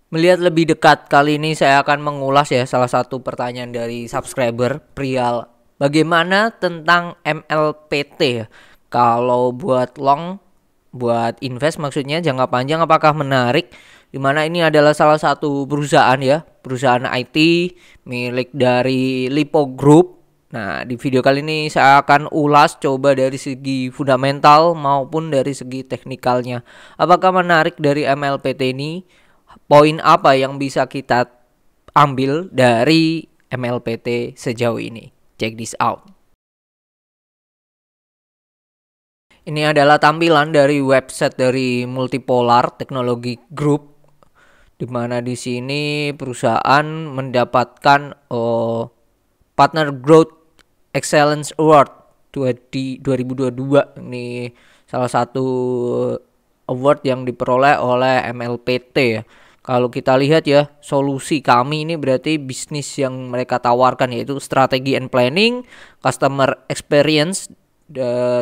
Melihat lebih dekat, kali ini saya akan mengulas ya salah satu pertanyaan dari subscriber Prial. Bagaimana tentang MLPT ya? Kalau buat long, buat invest maksudnya jangka panjang apakah menarik? Dimana ini adalah salah satu perusahaan ya, perusahaan IT milik dari Lipo Group. Nah, di video kali ini saya akan ulas coba dari segi fundamental maupun dari segi teknikalnya. Apakah menarik dari MLPT ini? Poin apa yang bisa kita ambil dari MLPT sejauh ini? Check this out. Ini adalah tampilan dari website dari Multipolar Technology Group, di mana di sini perusahaan mendapatkan Partner Growth Excellence Award 2022. Ini salah satu award yang diperoleh oleh MLPT ya. Kalau kita lihat ya, solusi kami ini berarti bisnis yang mereka tawarkan yaitu strategi and planning, customer experience,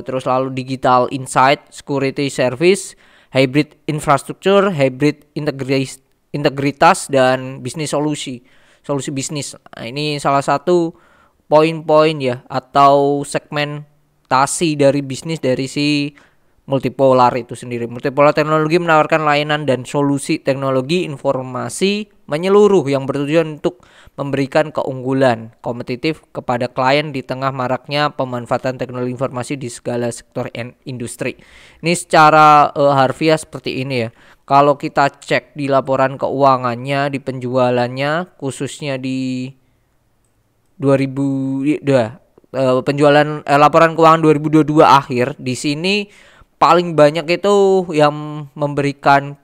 terus lalu digital insight, security service, hybrid infrastructure, hybrid integritas, dan bisnis solusi bisnis. Nah, ini salah satu poin-poin ya atau segmentasi dari bisnis dari si Multipolar itu sendiri. Multipolar Teknologi menawarkan layanan dan solusi teknologi informasi menyeluruh yang bertujuan untuk memberikan keunggulan kompetitif kepada klien di tengah maraknya pemanfaatan teknologi informasi di segala sektor industri. Ini secara harfiah seperti ini ya. Kalau kita cek di laporan keuangannya, di penjualannya, khususnya di 2000 penjualan laporan keuangan 2022 akhir, di sini paling banyak itu yang memberikan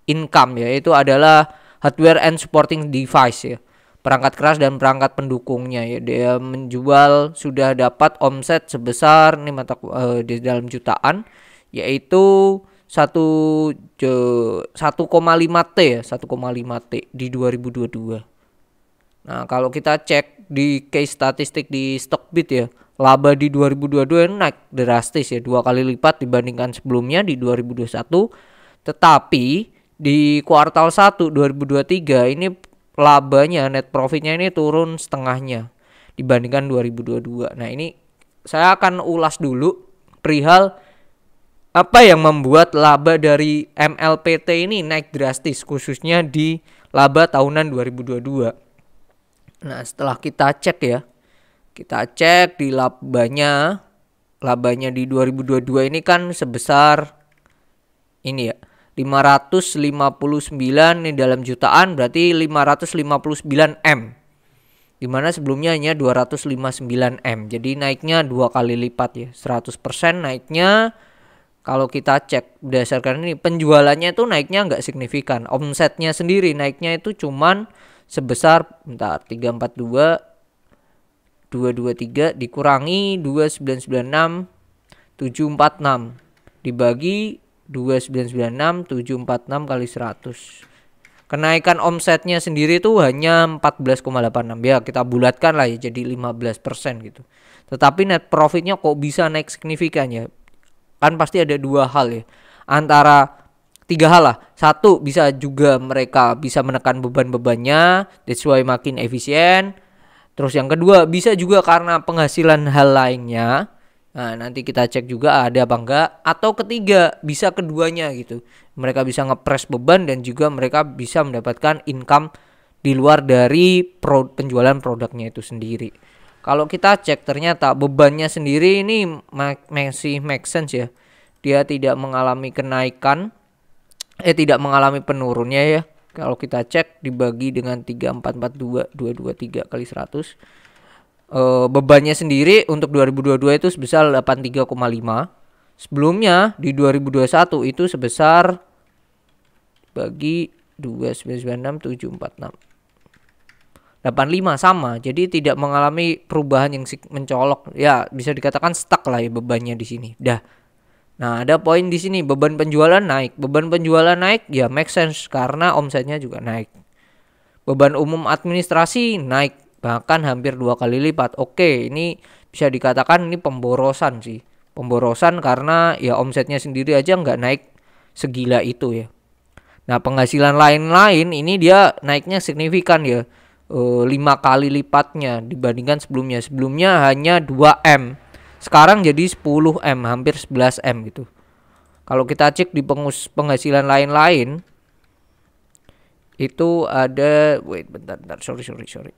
income ya, itu adalah hardware and supporting device ya, perangkat keras dan perangkat pendukungnya ya. Dia menjual sudah dapat omset sebesar ini di dalam jutaan, yaitu 1,5 T ya, 1,5 T di 2022. Nah, kalau kita cek di case statistik di Stockbit ya, laba di 2022 naik drastis ya, 2 kali lipat dibandingkan sebelumnya di 2021. Tetapi di kuartal 1 2023 ini labanya, net profitnya ini turun setengahnya dibandingkan 2022. Nah, ini saya akan ulas dulu perihal apa yang membuat laba dari MLPT ini naik drastis, khususnya di laba tahunan 2022. Nah, setelah kita cek ya, kita cek di labanya di 2022 ini kan sebesar ini ya, 559 ini dalam jutaan, berarti 559 M. Dimana sebelumnya hanya 259 M. Jadi naiknya 2 kali lipat ya, 100% naiknya. Kalau kita cek berdasarkan ini, penjualannya itu naiknya nggak signifikan. Omsetnya sendiri naiknya itu cuman sebesar 342 223 dikurangi 2996 746 dibagi 2996 746 kali 100. Kenaikan omsetnya sendiri itu hanya 14,86 ya, kita bulatkan lah ya jadi 15% gitu. Tetapi net profitnya kok bisa naik signifikan ya? Kan pasti ada dua hal ya, antara tiga hal lah. Satu, bisa juga mereka bisa menekan beban-bebannya, that's why makin efisien. Terus yang kedua, bisa juga karena penghasilan hal lainnya. Nah, nanti kita cek juga ada apa enggak. Atau ketiga, bisa keduanya gitu. Mereka bisa ngepres beban dan juga mereka bisa mendapatkan income di luar dari penjualan produknya itu sendiri. Kalau kita cek ternyata bebannya sendiri ini masih make sense ya. Dia tidak mengalami kenaikan, tidak mengalami penurunnya ya. Kalau kita cek dibagi dengan 3442 223 kali 100, bebannya sendiri untuk 2022 itu sebesar 83,5. Sebelumnya di 2021 itu sebesar bagi 2996746 85 sama. Jadi tidak mengalami perubahan yang mencolok. Ya, bisa dikatakan stuck lah ya bebannya di sini. Nah, ada poin di sini, beban penjualan naik. Beban penjualan naik ya make sense karena omsetnya juga naik. Beban umum administrasi naik bahkan hampir 2 kali lipat. Oke, ini bisa dikatakan ini pemborosan sih. Pemborosan karena ya omsetnya sendiri aja nggak naik segila itu ya. Nah, penghasilan lain-lain ini dia naiknya signifikan ya. 5 kali lipatnya dibandingkan sebelumnya. Sebelumnya hanya 2M. Sekarang jadi 10M, hampir 11M gitu. Kalau kita cek di penghasilan lain-lain itu ada, bentar, sorry.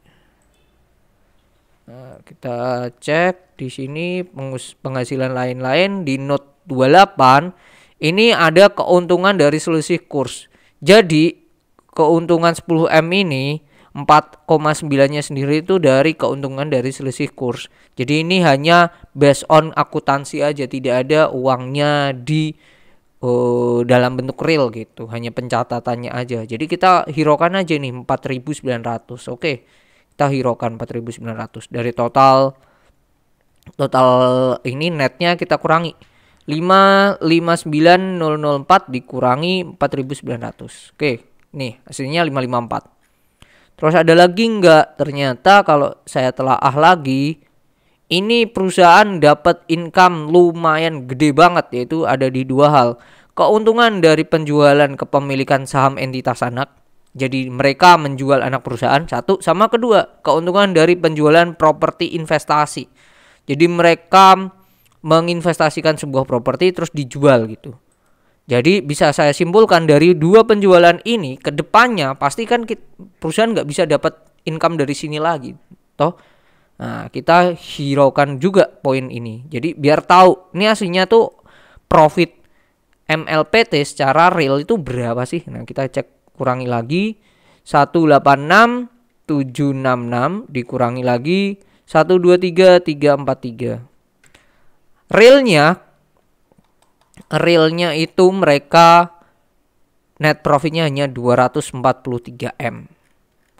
Nah, kita cek di sini penghasilan lain-lain di note 28 ini ada keuntungan dari selisih kurs. Jadi keuntungan 10M ini 4,9-nya sendiri itu dari keuntungan dari selisih kurs. Jadi ini hanya based on akuntansi aja, tidak ada uangnya di dalam bentuk real gitu, hanya pencatatannya aja. Jadi kita hiraukan aja nih 4.900. Oke. Kita hiraukan 4.900 dari total ini netnya kita kurangi 559.004 dikurangi 4.900. Oke, nih hasilnya 554. Terus ada lagi enggak? Ternyata kalau saya telaah lagi, ini perusahaan dapat income lumayan gede banget, yaitu ada di dua hal. Keuntungan dari penjualan kepemilikan saham entitas anak. Jadi mereka menjual anak perusahaan, satu. Sama kedua, keuntungan dari penjualan properti investasi. Jadi mereka menginvestasikan sebuah properti terus dijual gitu. Jadi bisa saya simpulkan dari dua penjualan ini ke depannya pasti kan perusahaan nggak bisa dapat income dari sini lagi, toh. Nah, kita hiraukan juga poin ini. Jadi biar tahu ini aslinya tuh profit MLPT secara real itu berapa sih? Nah, kita cek, kurangi lagi 186.766 dikurangi lagi 123.343. Realnya itu mereka net profitnya hanya 243M.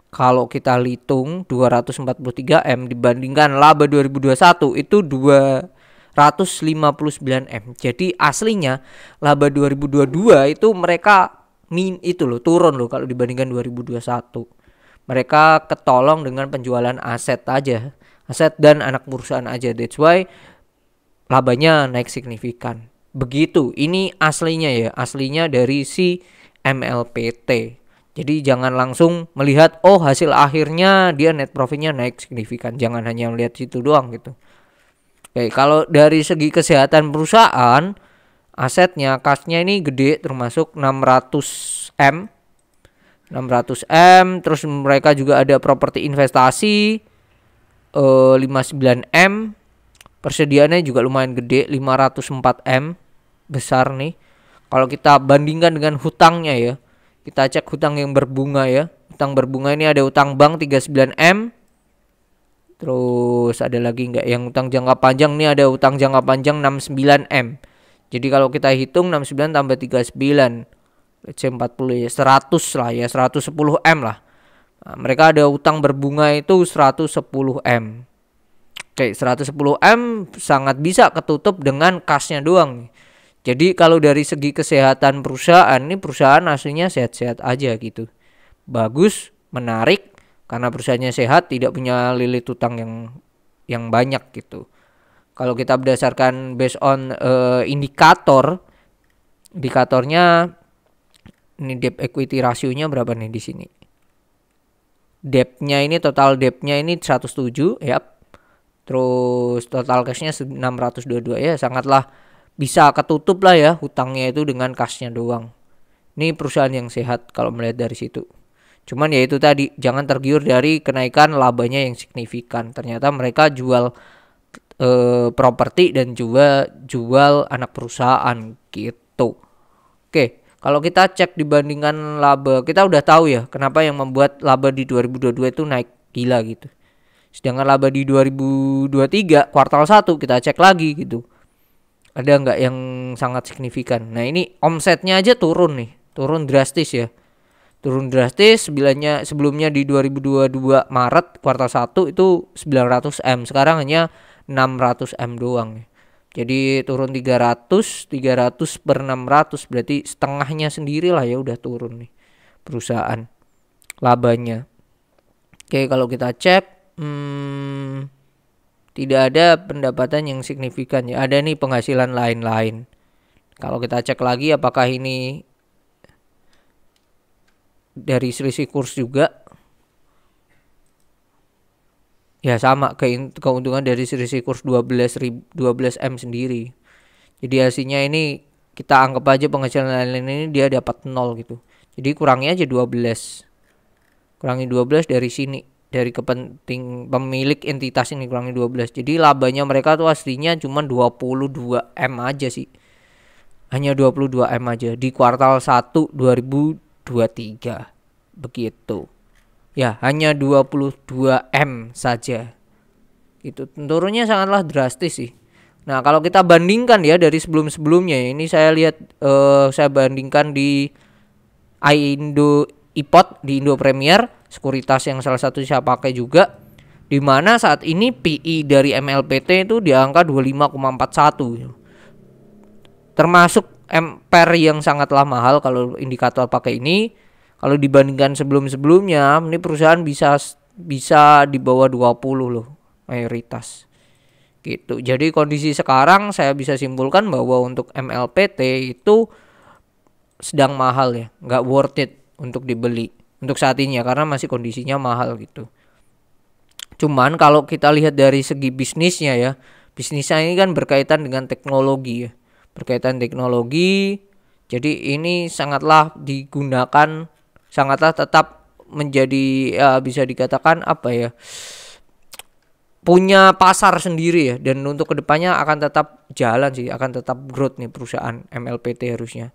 Kalau kita hitung 243M dibandingkan laba 2021 itu 259M. Jadi aslinya laba 2022 itu mereka turun loh kalau dibandingkan 2021. Mereka ketolong dengan penjualan aset aja. Aset dan anak perusahaan aja. That's why labanya naik signifikan. Begitu. Ini aslinya ya. Aslinya dari si MLPT. Jadi jangan langsung melihat hasil akhirnya dia net profitnya naik signifikan. Jangan hanya melihat situ doang gitu. Oke, kalau dari segi kesehatan perusahaan, asetnya, kasnya ini gede, termasuk 600M. Terus mereka juga ada properti investasi 59M. Persediaannya juga lumayan gede, 504M. Besar nih. Kalau kita bandingkan dengan hutangnya ya, kita cek hutang yang berbunga ya. Hutang berbunga ini ada hutang bank 39M. Terus ada lagi enggak yang hutang jangka panjang? Nih ada hutang jangka panjang 69M. Jadi kalau kita hitung 69 tambah 39, let's say 40 ya, 100 lah ya, 110M lah. Nah, mereka ada hutang berbunga itu 110M. Oke, 110M sangat bisa ketutup dengan kasnya doang. Jadi kalau dari segi kesehatan perusahaan, ini perusahaan aslinya sehat-sehat aja gitu. Bagus, menarik, karena perusahaannya sehat, tidak punya lilit utang yang banyak gitu. Kalau kita berdasarkan based on indikatornya ini debt equity rasionya berapa nih di sini? Total debtnya ini 107 ya. Terus total cashnya 622 ya, sangatlah bisa ketutup lah ya hutangnya itu dengan cashnya doang. Ini perusahaan yang sehat kalau melihat dari situ. Cuman ya itu tadi, jangan tergiur dari kenaikan labanya yang signifikan. Ternyata mereka jual properti dan juga jual anak perusahaan gitu. Oke, kalau kita cek dibandingkan laba, kita udah tahu ya kenapa yang membuat laba di 2022 itu naik gila gitu. Sedangkan laba di 2023 kuartal 1 kita cek lagi gitu. Ada nggak yang sangat signifikan? Nah ini omsetnya aja turun nih. Turun drastis ya. Turun drastis, sebelumnya di 2022 Maret kuartal 1 itu 900M. Sekarang hanya 600M doang. Jadi turun 300 per 600. Berarti setengahnya sendiri lah ya udah turun nih perusahaan labanya. Oke, kalau kita cek tidak ada pendapatan yang signifikan ya. Ada nih penghasilan lain-lain. Kalau kita cek lagi apakah ini dari selisih kurs juga. Ya sama keuntungan dari selisih kurs 12M sendiri. Jadi hasilnya ini kita anggap aja penghasilan lain ini dia dapat 0 gitu. Jadi kurangi aja 12. Kurangi 12 dari sini, dari kepenting pemilik entitas ini kurangi 12. Jadi labanya mereka tuh aslinya cuma 22M aja sih. Hanya 22M aja di kuartal 1 2023. Begitu. Ya, hanya 22M saja. Itu turunnya sangatlah drastis sih. Nah, kalau kita bandingkan ya dari sebelum-sebelumnya, ini saya lihat saya bandingkan di Indo iPod di Indo Premier, sekuritas yang salah satu saya pakai juga, di mana saat ini PI dari MLPT itu di angka 25,41. Termasuk ampere yang sangatlah mahal kalau indikator pakai ini. Kalau dibandingkan sebelum-sebelumnya, ini perusahaan bisa di bawah 20 loh mayoritas. Gitu. Jadi kondisi sekarang saya bisa simpulkan bahwa untuk MLPT itu sedang mahal ya, nggak worth it untuk dibeli untuk saat ini ya, karena masih kondisinya mahal gitu. Cuman kalau kita lihat dari segi bisnisnya ya, bisnisnya ini kan berkaitan dengan teknologi ya, berkaitan teknologi. Jadi ini sangatlah digunakan, sangatlah tetap menjadi ya bisa dikatakan apa ya, punya pasar sendiri ya, dan untuk kedepannya akan tetap jalan sih, akan tetap growth nih perusahaan MLPT harusnya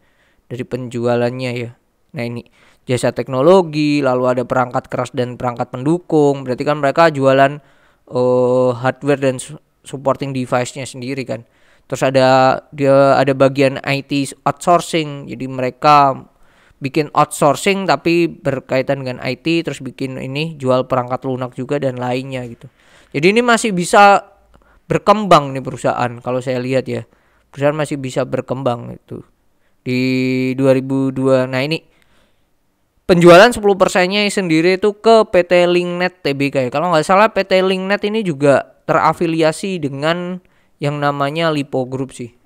dari penjualannya ya. Nah ini jasa teknologi, lalu ada perangkat keras dan perangkat pendukung, berarti kan mereka jualan hardware dan supporting device-nya sendiri kan. Terus ada bagian IT outsourcing, jadi mereka bikin outsourcing tapi berkaitan dengan IT, terus bikin ini jual perangkat lunak juga dan lainnya gitu. Jadi ini masih bisa berkembang nih perusahaan kalau saya lihat ya. Perusahaan masih bisa berkembang itu. Di 2002. Nah ini penjualan 10%-nya sendiri itu ke PT Linknet Tbk. Kalau nggak salah PT Linknet ini juga terafiliasi dengan yang namanya Lipo Group sih.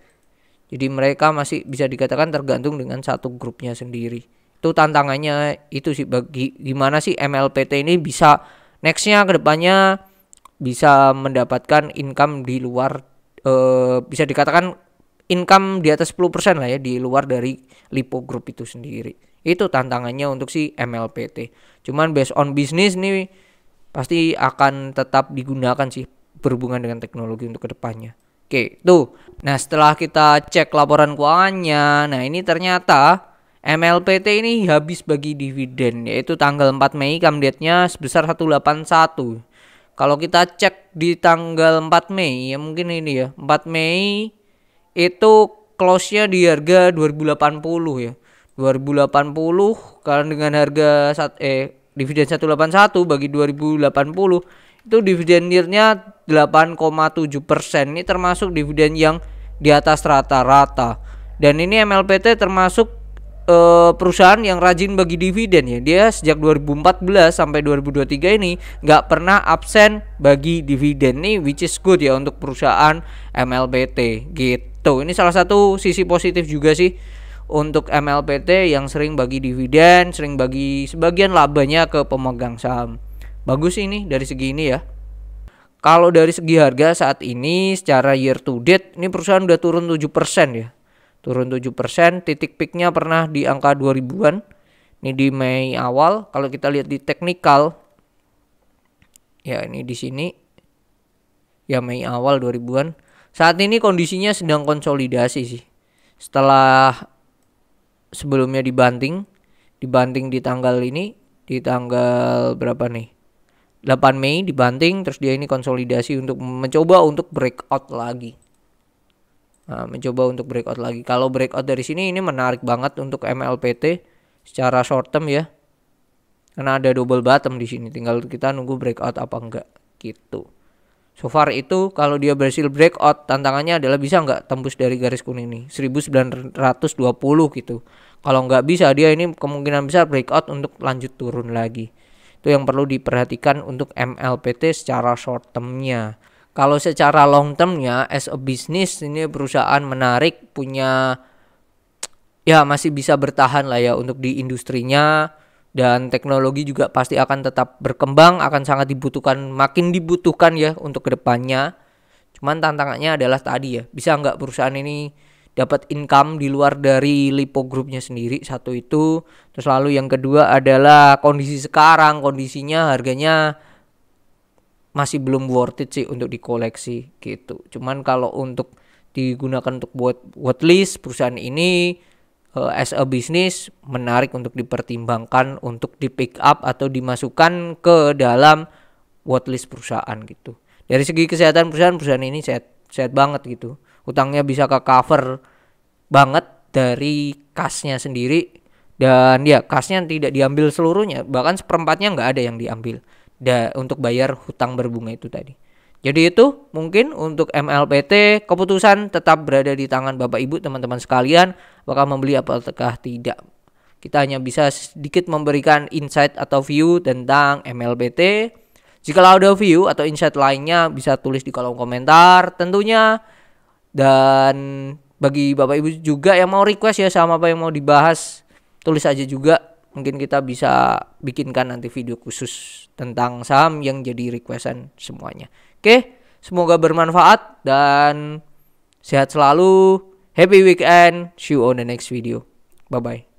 Jadi mereka masih bisa dikatakan tergantung dengan satu grupnya sendiri. Itu tantangannya itu sih, bagi gimana sih MLPT ini bisa nextnya ke depannya bisa mendapatkan income di luar bisa dikatakan income di atas 10% lah ya, di luar dari Lipo Group itu sendiri. Itu tantangannya untuk si MLPT. Cuman based on bisnis nih pasti akan tetap digunakan sih berhubungan dengan teknologi untuk kedepannya. Oke, tuh. Nah, setelah kita cek laporan keuangannya, nah ini ternyata MLPT ini habis bagi dividen, yaitu tanggal 4 Mei come date-nya sebesar 181. Kalau kita cek di tanggal 4 Mei, ya mungkin ini ya, 4 Mei itu close-nya di harga 2080 ya. 2080 kalau dengan harga dividen 181 bagi 2080 itu dividen yield-nya 8,7%. Ini termasuk dividen yang di atas rata-rata. Dan ini MLPT termasuk perusahaan yang rajin bagi dividen ya. Dia sejak 2014 sampai 2023 ini nggak pernah absen bagi dividen nih, which is good ya untuk perusahaan MLPT gitu. Ini salah satu sisi positif juga sih untuk MLPT yang sering bagi dividen, sering bagi sebagian labanya ke pemegang saham. Bagus ini dari segi ini ya. Kalau dari segi harga saat ini secara year to date ini perusahaan udah turun 7% ya. Turun 7%, titik peaknya pernah di angka 2000-an. Ini di Mei awal. Kalau kita lihat di teknikal ya ini di sini ya Mei awal 2000-an. Saat ini kondisinya sedang konsolidasi sih. Setelah sebelumnya dibanting di tanggal ini, di tanggal berapa nih? 8 Mei dibanting, terus dia ini konsolidasi untuk mencoba untuk breakout lagi. Nah, mencoba untuk breakout lagi. Kalau breakout dari sini ini menarik banget untuk MLPT secara short term ya. Karena ada double bottom di sini, tinggal kita nunggu breakout apa enggak gitu. So far itu kalau dia berhasil breakout, tantangannya adalah bisa nggak tembus dari garis kuning ini 1920 gitu. Kalau nggak bisa, dia ini kemungkinan besar breakout untuk lanjut turun lagi. Itu yang perlu diperhatikan untuk MLPT secara short termnya. Kalau secara long termnya as a business ini perusahaan menarik, punya ya masih bisa bertahan lah ya untuk di industrinya. dan teknologi juga pasti akan tetap berkembang, akan sangat dibutuhkan, makin dibutuhkan ya untuk kedepannya. Cuman tantangannya adalah tadi ya, bisa nggak perusahaan ini dapat income di luar dari Lipo Groupnya sendiri, satu itu. Terus lalu yang kedua adalah kondisi sekarang, kondisinya harganya masih belum worth it sih untuk dikoleksi gitu. Cuman kalau untuk digunakan untuk buat watchlist, perusahaan ini as a business menarik untuk dipertimbangkan untuk di pick up atau dimasukkan ke dalam watchlist perusahaan gitu. Dari segi kesehatan perusahaan ini sehat banget gitu. Utangnya bisa ke cover banget dari kasnya sendiri, dan ya kasnya tidak diambil seluruhnya, bahkan seperempatnya nggak ada yang diambil untuk bayar hutang berbunga itu tadi. Jadi itu mungkin untuk MLPT, keputusan tetap berada di tangan Bapak Ibu teman-teman sekalian, apakah membeli apakah tidak. Kita hanya bisa sedikit memberikan insight atau view tentang MLPT. Jika ada view atau insight lainnya bisa tulis di kolom komentar tentunya. Dan bagi Bapak Ibu juga yang mau request ya sama apa yang mau dibahas, tulis aja juga. Mungkin kita bisa bikinkan nanti video khusus tentang saham yang jadi requestan semuanya. Oke, semoga bermanfaat dan sehat selalu. Happy weekend. See you on the next video. Bye-bye.